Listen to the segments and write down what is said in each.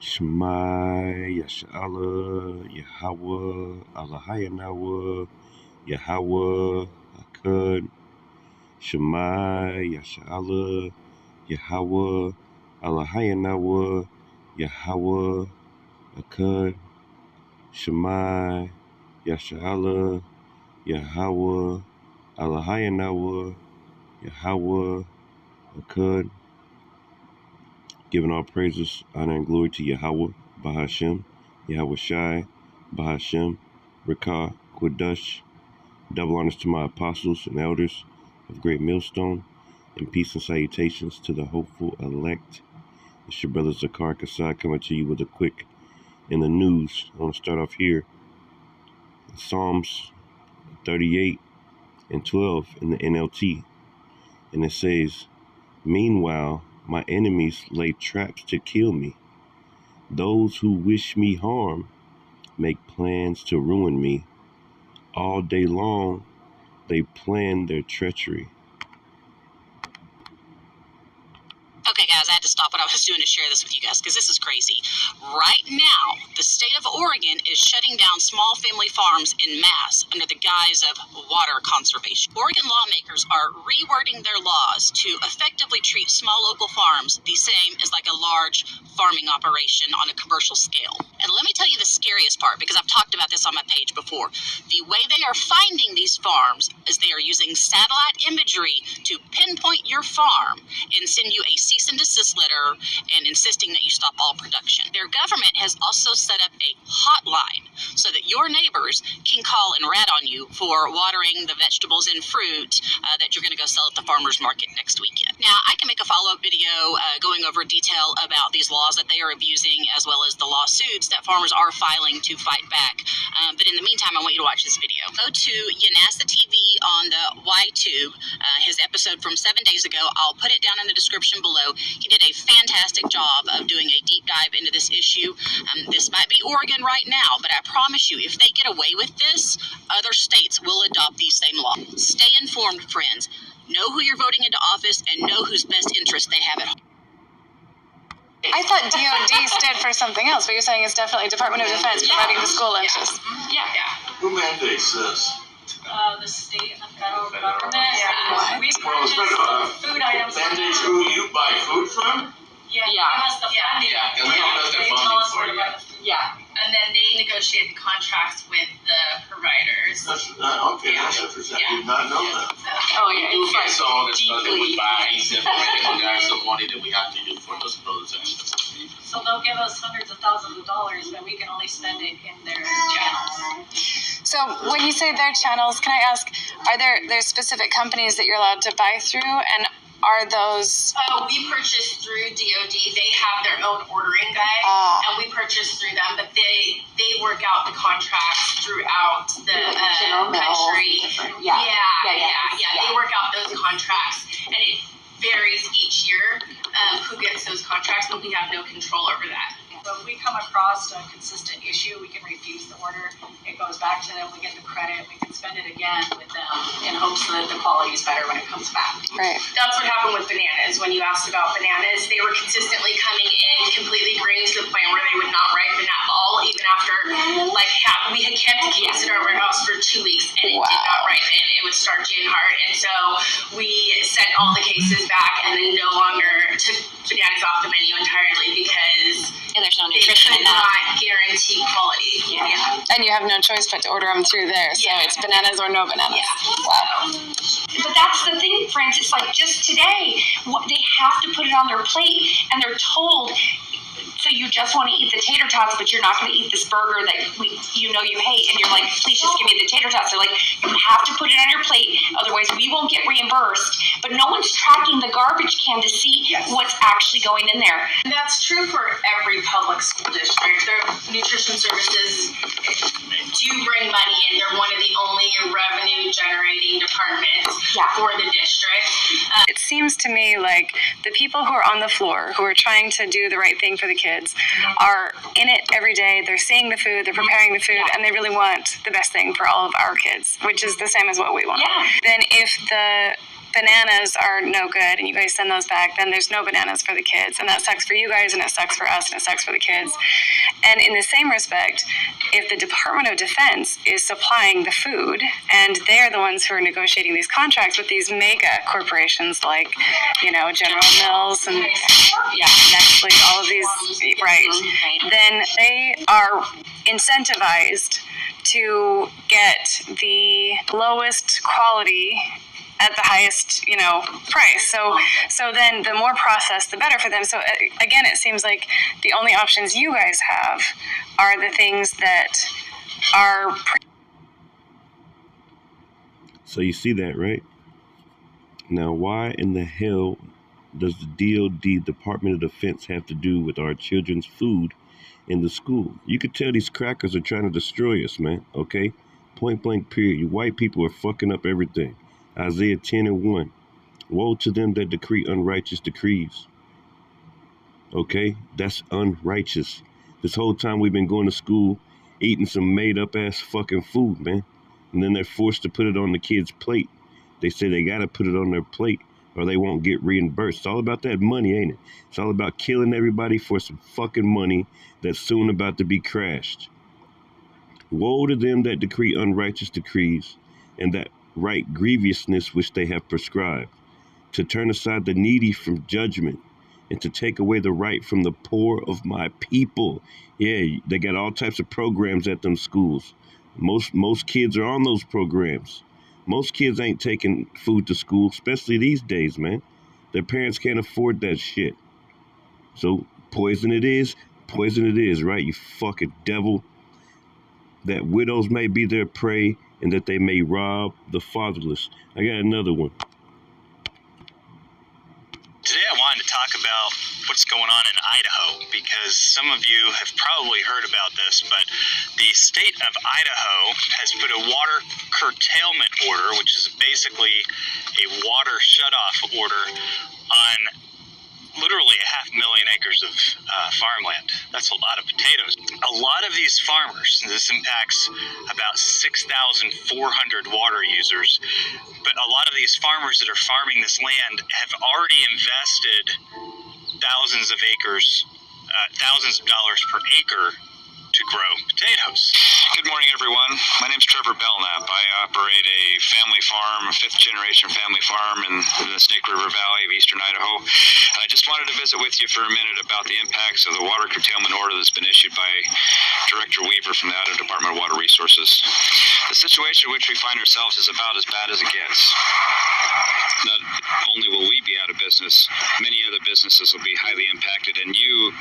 Shema Yasha'Allah Yahweh Allahayanawa Yahweh Akkad. Shema Yasha'Allah Yahweh Allahayanawa Yahweh Akkad. Shema Yasha'Allah Yahweh Allahayanawa Yahweh Akkad. Giving all praises, honor, and glory to Yahweh, Bahashem, Yahweh Shai, Bahashem, Rekah, Quadash. Double honors to my apostles and elders of Great Millstone, and peace and salutations to the hopeful elect. It's your brother Zakar Kasai coming to you with a quick in the news. I want to start off here. Psalms 38 and 12 in the NLT. And it says, "Meanwhile, my enemies lay traps to kill me. Those who wish me harm make plans to ruin me. All day long, they plan their treachery." Okay, guys, I had to stop what I was doing to share this with you guys because this is crazy. Right now, the state of Oregon is shutting down small family farms in mass under the guise of water conservation. Oregon lawmakers are rewording their laws to effectively treat small local farms the same as like a large farming operation on a commercial scale. And let me tell you the scariest part, because I've talked about this on my page before. The way they are finding these farms is they are using satellite imagery to pinpoint your farm and send you a cease and desist letter and insisting that you stop all production. Their government has also set up a hotline so that your neighbors can call and rat on you for watering the vegetables and fruit that you're going to go sell at the farmer's market next weekend. Now, I can make a follow-up video going over detail about these laws that they are abusing, as well as the lawsuits that farmers are filing to fight back. But in the meantime, I want you to watch this video. Go to Yanasa TV on the YTube, his episode from 7 days ago. I'll put it down in the description below. He did a fantastic job of doing a deep dive into this issue. This might be Oregon right now, but I promise you, if they get away with this, other states will adopt these same laws. Stay informed, friends. Know who you're voting into office and know whose best interest they have at heart. I thought DOD stood for something else, but you're saying it's definitely Department of Defense providing the school lunches. Yeah. Who mandates this? The state and the federal government. What? We purchase food items. Mandates who you buy food from? Yeah. It has the funding. And we don't know the They funding tell us for where to it. buy the food. Yeah, and then they negotiate the contracts with the providers. Okay, that's interesting. I did not know that. Oh yeah, it's like So all the stuff that we deeply. buy, he's implementing the guys some money that we have to do for those products and stuff. So they'll give us hundreds of thousands of dollars, but we can only spend it in their channels. So when you say their channels, can I ask, are there's specific companies that you're allowed to buy through, and are those? We purchase through DOD. They have their own ordering guide, and we purchase through them. But they work out the contracts throughout the country. Yeah. They work out those contracts, and it varies each year who gets those contracts, but we have no control over that. So if we come across a consistent issue, we can refuse the order. It goes back to them. We get the credit. We can spend it again with them in hopes that the quality is better when it comes back. Right. That's what happened with bananas. When you asked about bananas, they were consistently coming in completely green to the point where they would not ripen at all, even after we had kept the case in our warehouse for 2 weeks and it did not ripen. It was starchy and hard, and so we sent all the cases back and then no longer took bananas off the menu entirely because There's no they nutrition could in that. not guarantee quality. Yeah. And you have no choice but to order them through there, so it's bananas or no bananas. Yeah. Wow. But that's the thing, friends. It's like just today, they have to put it on their plate, and they're told, so you just want to eat the tater tots, but you're not going to eat this burger that you hate, and you're like, please just give me the tater tots. They're like, you have to put it on your plate, otherwise we won't get reimbursed. But no one's tracking the garbage can to see what's actually going in there. And that's true for every public school district. Their nutrition services do bring money in. They're one of the only revenue generating departments for the district. It seems to me like the people who are on the floor, who are trying to do the right thing for the kids, are in it every day. They're seeing the food, they're preparing the food, and they really want the best thing for all of our kids, which is the same as what we want. Yeah. Then if the bananas are no good and you guys send those back, then there's no bananas for the kids. And that sucks for you guys and it sucks for us and it sucks for the kids. And in the same respect, if the Department of Defense is supplying the food and they're the ones who are negotiating these contracts with these mega corporations like, General Mills and Nestle, all of these, right, then they are incentivized to get the lowest quality at the highest, price. So then the more processed, the better for them. So again, it seems like the only options you guys have are the things that are. So you see that, right? Now, why in the hell does the DOD, Department of Defense, have to do with our children's food in the school? You could tell these crackers are trying to destroy us, man, okay? Point blank period. You white people are fucking up everything. Isaiah 10:1. Woe to them that decree unrighteous decrees. Okay? That's unrighteous. This whole time we've been going to school, eating some made-up ass fucking food, man. And then they're forced to put it on the kids' plate. They say they gotta put it on their plate or they won't get reimbursed. It's all about that money, ain't it? It's all about killing everybody for some fucking money that's soon about to be crashed. Woe to them that decree unrighteous decrees and that right grievousness which they have prescribed, to turn aside the needy from judgment and to take away the right from the poor of my people. Yeah, they got all types of programs at them schools. Most kids are on those programs. Most kids ain't taking food to school, especially these days, man. Their parents can't afford that shit. So poison it is, right? You fucking devil. That widows may be their prey and that they may rob the fatherless. I got another one. Today I wanted to talk about what's going on in Idaho, because some of you have probably heard about this, but the state of Idaho has put a water curtailment order, which is basically a water shutoff order on literally 500,000 acres of farmland. That's a lot of potatoes. A lot of these farmers, this impacts about 6,400 water users, but a lot of these farmers that are farming this land have already invested thousands of dollars per acre to grow potatoes. Good morning, everyone. My name's Trevor Belknap. I operate a family farm, a fifth-generation family farm in the Snake River Valley of eastern Idaho. I just wanted to visit with you for a minute about the impacts of the water curtailment order that's been issued by Director Weaver from the Idaho Department of Water Resources. The situation in which we find ourselves is about as bad as it gets. Not only will we be out of business, many other businesses will be highly impacted, and you,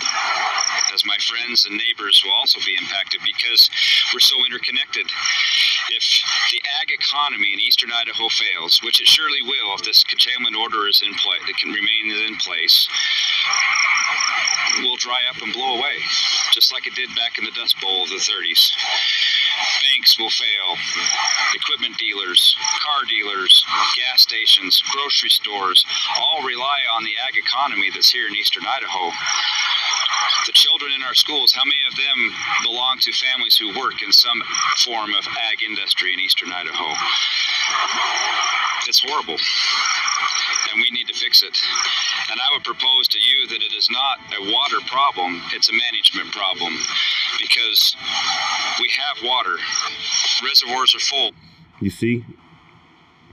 as my friends and neighbors, will also be impacted because we're so interconnected. If the ag economy in eastern Idaho fails, which it surely will if this curtailment order is in place, it can remain in place, will dry up and blow away, just like it did back in the Dust Bowl of the 30s. Banks will fail, equipment dealers, car dealers, gas stations, grocery stores all rely on the ag economy that's here in eastern Idaho. The children in our schools, how many of them belong to families who work in some form of ag industry in eastern Idaho? It's horrible, and we need to fix it. And I would propose to you that it is not a water problem, it's a management problem, because we have water. Reservoirs are full. You see?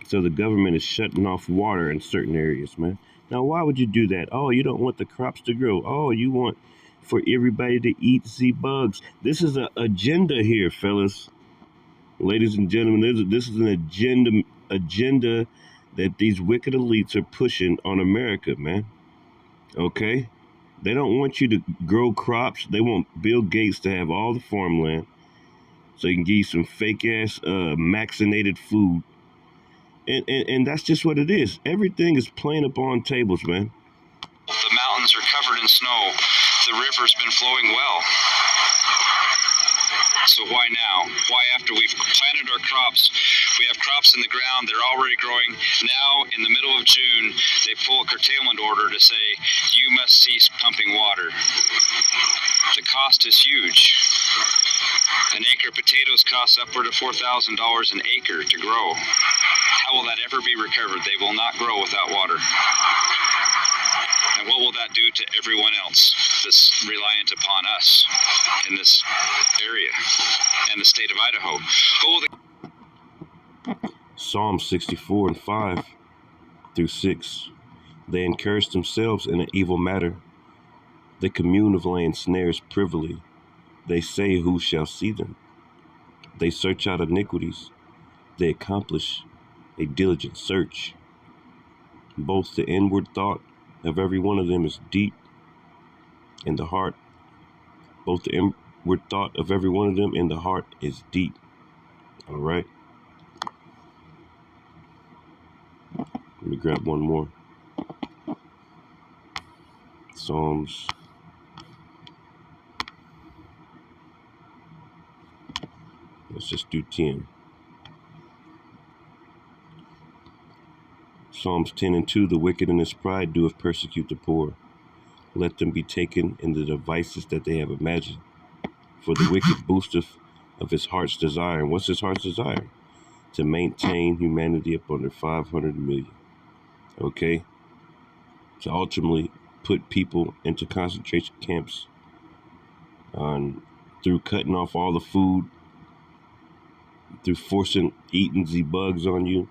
So the government is shutting off water in certain areas, man. Now, why would you do that? Oh, you don't want the crops to grow. Oh, you want for everybody to eat the bugs. This is an agenda here, fellas. Ladies and gentlemen, this is an agenda that these wicked elites are pushing on America, man. Okay? They don't want you to grow crops. They want Bill Gates to have all the farmland so he can give you some fake-ass vaccinated food. And that's just what it is. Everything is playing upon tables, man. The mountains are covered in snow. The river's been flowing well. So why now? Why after we've planted our crops, we have crops in the ground, they're already growing. Now, in the middle of June, they pull a curtailment order to say, you must cease pumping water. The cost is huge. An acre of potatoes costs upward of $4,000 an acre to grow. How will that ever be recovered? They will not grow without water. And what will that do to everyone else that's reliant upon us in this area and the state of Idaho? What will the Psalm 64 and 5 through 6. They encourage themselves in an evil matter. They commune of laying snares privily. They say, who shall see them? They search out iniquities. They accomplish a diligent search. Both the inward thought of every one of them is deep in the heart. Both the inward thought of every one of them in the heart is deep. All right. Let me grab one more. Psalms. Let's just do 10. Psalms 10 and 2. The wicked in his pride doeth persecute the poor. Let them be taken in the devices that they have imagined. For the wicked boosteth of his heart's desire. And what's his heart's desire? To maintain humanity up under 500 million. Okay? To ultimately put people into concentration camps through cutting off all the food, through forcing eating the bugs on you.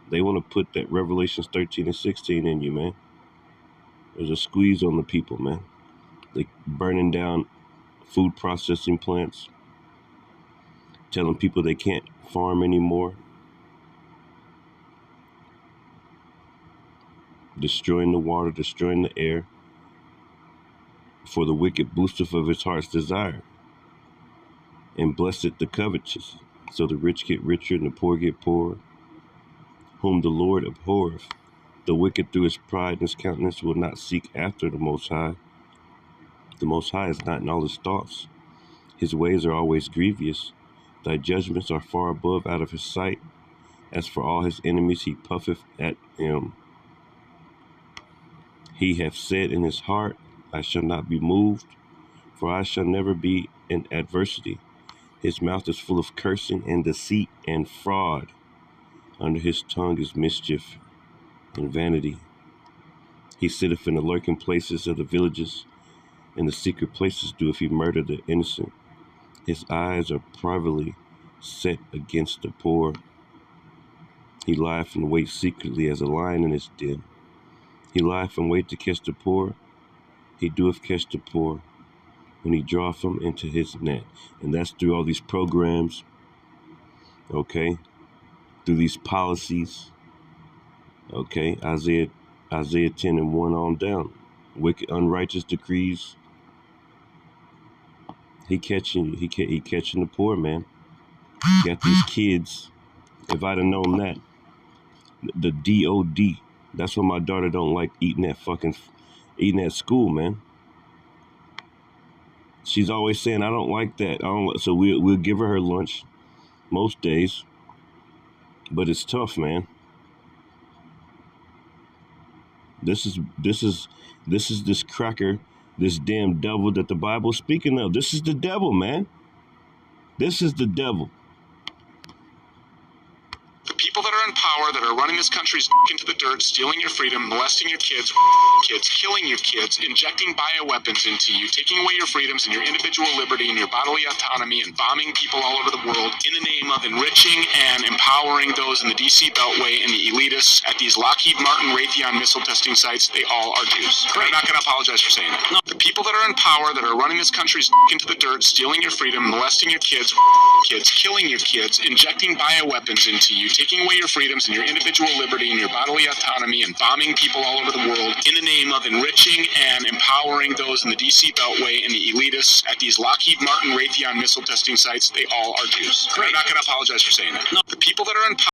They want to put that Revelations 13 and 16 in you, man. There's a squeeze on the people, man. They burning down food processing plants, telling people they can't farm anymore, destroying the water, destroying the air. For the wicked boosteth of his heart's desire, and blessed the covetous. So the rich get richer and the poor get poorer, whom the Lord abhorreth. The wicked through his pride and his countenance will not seek after the Most High. The Most High is not in all his thoughts. His ways are always grievous. Thy judgments are far above out of his sight. As for all his enemies, he puffeth at him. He hath said in his heart, I shall not be moved, for I shall never be in adversity. His mouth is full of cursing and deceit and fraud. Under his tongue is mischief and vanity. He sitteth in the lurking places of the villages. In the secret places doeth he murder the innocent. His eyes are privately set against the poor. He lieth in wait secretly as a lion in his den. He lieth in wait to catch the poor. He doeth catch the poor when he draweth them into his net. And that's through all these programs, okay? Through these policies, okay? Isaiah 10 and 1 on down. Wicked, unrighteous decrees. He catching you. He catching the poor, man. Got these kids. If I'd have known that, the DOD. That's why my daughter don't like eating at school, man. She's always saying, I don't like that. So we'll give her lunch most days. But it's tough, man. This is this cracker, this damn devil that the Bible's speaking of. This is the devil, man. This is the devil. The people that are in power, that are running this country, into the dirt, stealing your freedom, molesting your kids, killing your kids, injecting bioweapons into you, taking away your freedoms and your individual liberty and your bodily autonomy, and bombing people all over the world in the name of enriching and empowering those in the DC Beltway and the elitists at these Lockheed Martin Raytheon missile testing sites. They all are Jews. I'm not going to apologize for saying that. No. The people that are in power, that are running this country, into the dirt, stealing your freedom, molesting your kids, killing your kids, injecting bioweapons into you, taking away your freedoms and your individual liberty and your bodily autonomy, and bombing people all over the world in the name of enriching and empowering those in the DC Beltway and the elitists at these Lockheed Martin Raytheon missile testing sites. They all are Jews. I'm not going to apologize for saying that. No. The people that are in power